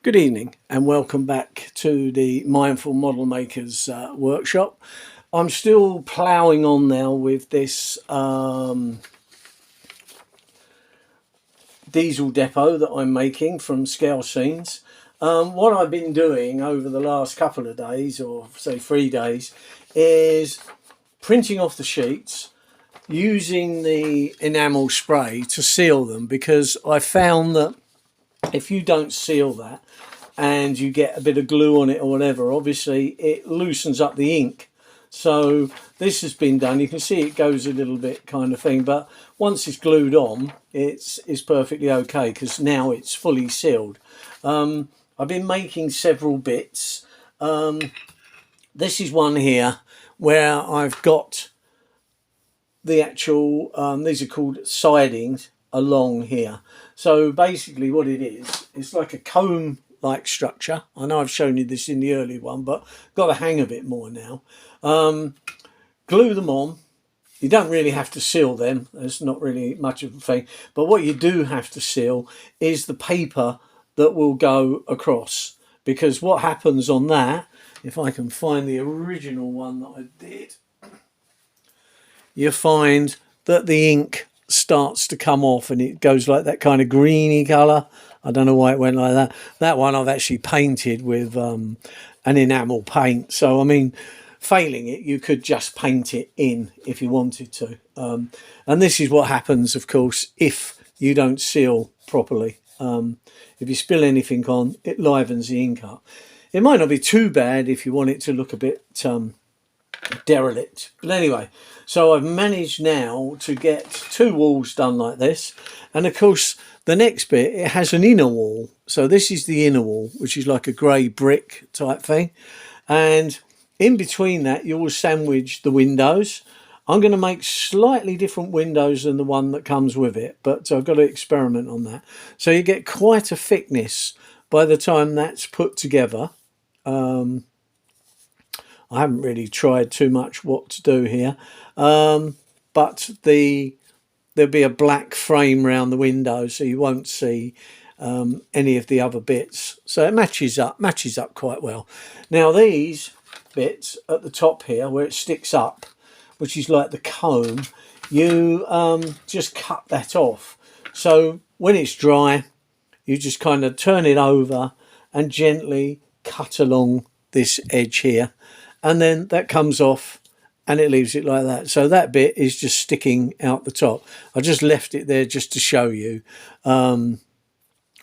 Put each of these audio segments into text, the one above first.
Good evening and welcome back to the Mindful Model Makers workshop. I'm still ploughing on now with this diesel depot that I'm making from Scale Scenes. What I've been doing over the last couple of days, or say 3 days, is printing off the sheets, using the enamel spray to seal them, because I found that if you don't seal that and you get a bit of glue on it or whatever, obviously it loosens up the ink. So this has been done. You can see it goes a little bit kind of thing, but once it's glued on, it's perfectly okay because now it's fully sealed. I've been making several bits. This is one here where I've got the actual, these are called sidings along here. So basically what it is, it's like a comb like structure. I know I've shown you this in the early one, but got the hang of it more now. Glue them on. You don't really have to seal them. There's not really much of a thing. But what you do have to seal is the paper that will go across. Because what happens on that, if I can find the original one that I did, you find that the ink starts to come off and it goes like that kind of greeny colour. I don't know why it went like that. That one I've actually painted with an enamel paint. So, I mean, failing it, you could just paint it in if you wanted to. And this is what happens, of course, if you don't seal properly. If you spill anything on, it livens the ink up. It might not be too bad if you want it to look a bit derelict. But anyway, so I've managed now to get 2 walls done like this. And of course, the next bit, it has an inner wall. So this is the inner wall, which is like a grey brick type thing. And in between that, you will sandwich the windows. I'm going to make slightly different windows than the one that comes with it, but I've got to experiment on that. So you get quite a thickness by the time that's put together. I haven't really tried too much what to do here, but there'll be a black frame around the window, so you won't see any of the other bits. So it matches up quite well. Now these bits at the top here, where it sticks up, which is like the comb, you just cut that off. So when it's dry, you just kind of turn it over and gently cut along this edge here. And then that comes off and it leaves it like that. So that bit is just sticking out the top. I just left it there just to show you what's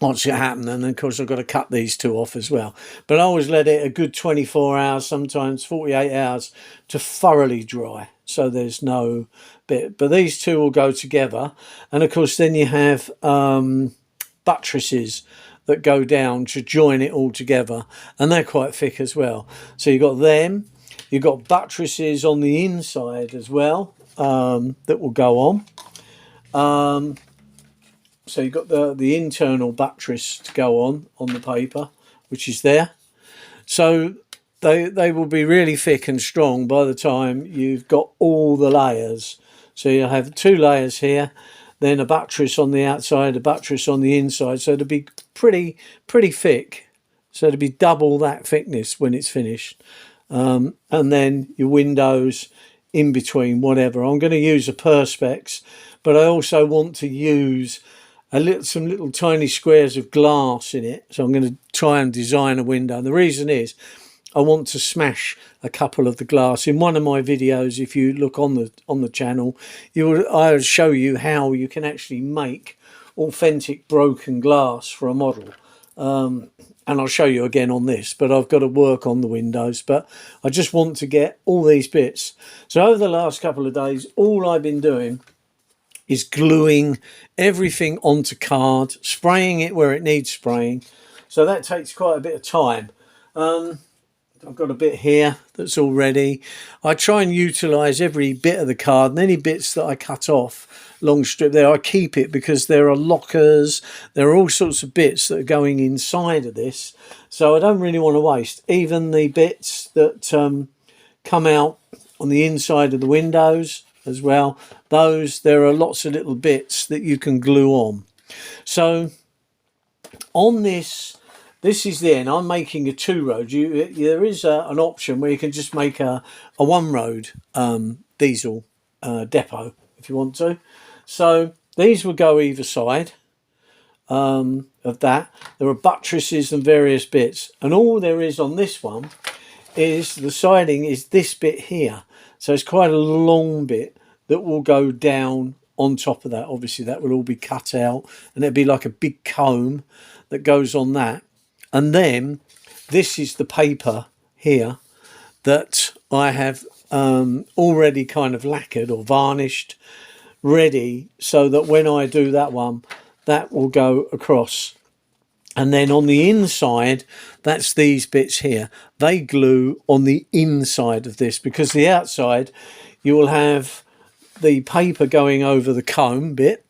going to happen. And then, of course, I've got to cut these 2 off as well. But I always let it a good 24 hours, sometimes 48 hours, to thoroughly dry. So there's no bit. But these 2 will go together. And, of course, then you have buttresses that go down to join it all together, and they're quite thick as well. So you've got them, you've got buttresses on the inside as well that will go on. So you've got the internal buttress to go on the paper, which is there. So they will be really thick and strong by the time you've got all the layers. So you'll have 2 layers here, then a buttress on the outside, a buttress on the inside. So it'll be pretty thick. So it'll be double that thickness when it's finished. And then your windows in between, whatever. I'm going to use a Perspex, but I also want to use some little tiny squares of glass in it. So I'm going to try and design a window. And the reason is, I want to smash a couple of the glass. In one of my videos, if you look on the channel, I'll show you how you can actually make authentic broken glass for a model. And I'll show you again on this, but I've got to work on the windows. But I just want to get all these bits. So over the last couple of days, all I've been doing is gluing everything onto card, spraying it where it needs spraying. So that takes quite a bit of time. I've got a bit here that's all ready. I try and utilise every bit of the card, and any bits that I cut off, long strip there, I keep it because there are lockers, there are all sorts of bits that are going inside of this. So I don't really want to waste. Even the bits that come out on the inside of the windows as well, there are lots of little bits that you can glue on. So on this this is the end. I'm making a 2-road. There is an option where you can just make a 1-road diesel depot if you want to. So these will go either side of that. There are buttresses and various bits, and all there is on this one is the siding is this bit here. So it's quite a long bit that will go down on top of that. Obviously that will all be cut out, and it'll be like a big comb that goes on that. And then this is the paper here that I have already kind of lacquered or varnished, ready, so that when I do that one, that will go across. And then on the inside, that's these bits here. They glue on the inside of this, because the outside, you will have the paper going over the comb bit.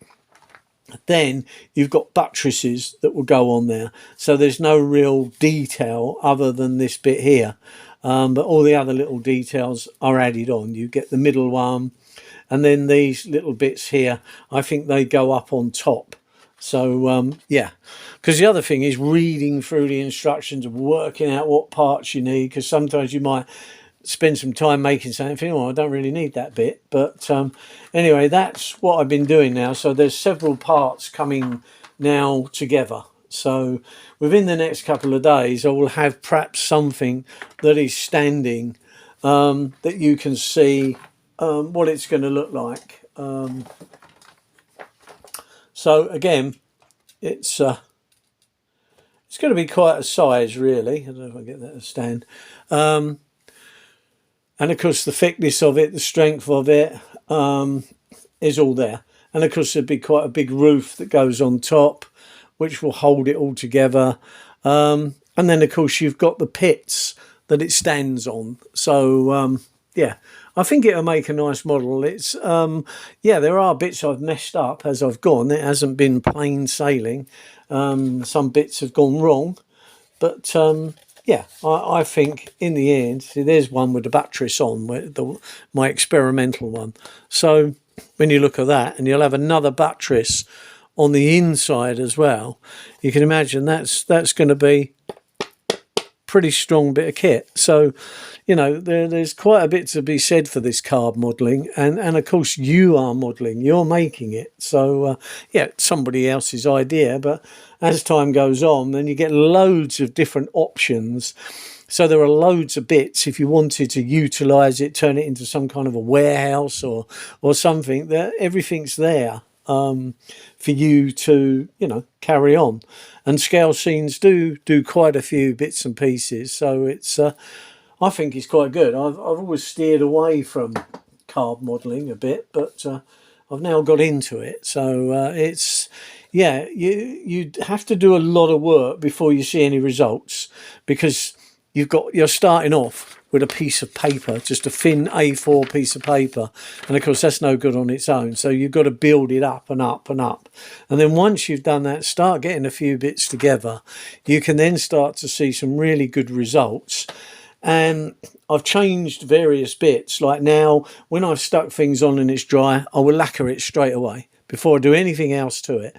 Then you've got buttresses that will go on there. So there's no real detail other than this bit here. But all the other little details are added on. You get the middle one. And then these little bits here, I think they go up on top. So, yeah, because the other thing is reading through the instructions and working out what parts you need, because sometimes you might spend some time making something, oh, I don't really need that bit. But anyway, that's what I've been doing now. So there's several parts coming now together. So within the next couple of days, I will have perhaps something that is standing that you can see what it's going to look like. So again, it's going to be quite a size, really. I don't know if I get that to stand. And of course, the thickness of it, the strength of it is all there. And of course, there'd be quite a big roof that goes on top, which will hold it all together. And then, of course, you've got the pits that it stands on. So, yeah, I think it'll make a nice model. It's, yeah, there are bits I've messed up as I've gone. It hasn't been plain sailing. Some bits have gone wrong. But, yeah, I think in the end, see, there's one with the buttress on, my experimental one. So when you look at that, and you'll have another buttress on the inside as well, you can imagine that's going to be pretty strong bit of kit. So, you know, there's quite a bit to be said for this carb modelling, and of course you are modelling, you're making it. So yeah, it's somebody else's idea, but as time goes on, then you get loads of different options. So there are loads of bits. If you wanted to utilise it, turn it into some kind of a warehouse or something, that everything's there for you to, you know, carry on. And Scale Scenes do quite a few bits and pieces, so it's I think it's quite good. I've always steered away from carb modelling a bit, but I've now got into it. So it's, yeah, you have to do a lot of work before you see any results, because you're starting off with a piece of paper, just a thin A4 piece of paper, and of course that's no good on its own. So you've got to build it up and up and up, and then once you've done that, start getting a few bits together, you can then start to see some really good results. And I've changed various bits. Like now, when I've stuck things on and it's dry, I will lacquer it straight away before I do anything else to it.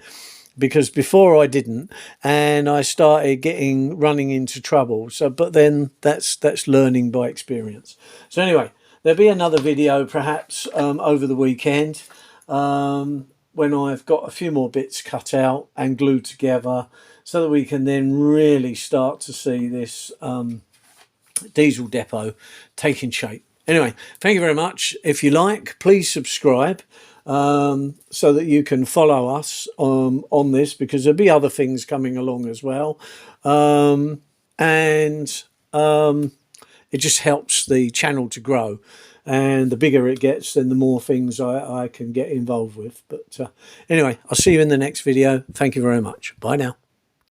Because before I didn't, and I started running into trouble. So, but then that's learning by experience. So anyway, there'll be another video perhaps over the weekend when I've got a few more bits cut out and glued together, so that we can then really start to see this diesel depot taking shape. Anyway, thank you very much. If you like, please subscribe, so that you can follow us on this, because there'll be other things coming along as well. And it just helps the channel to grow. And the bigger it gets, then the more things I can get involved with. But anyway, I'll see you in the next video. Thank you very much. Bye now.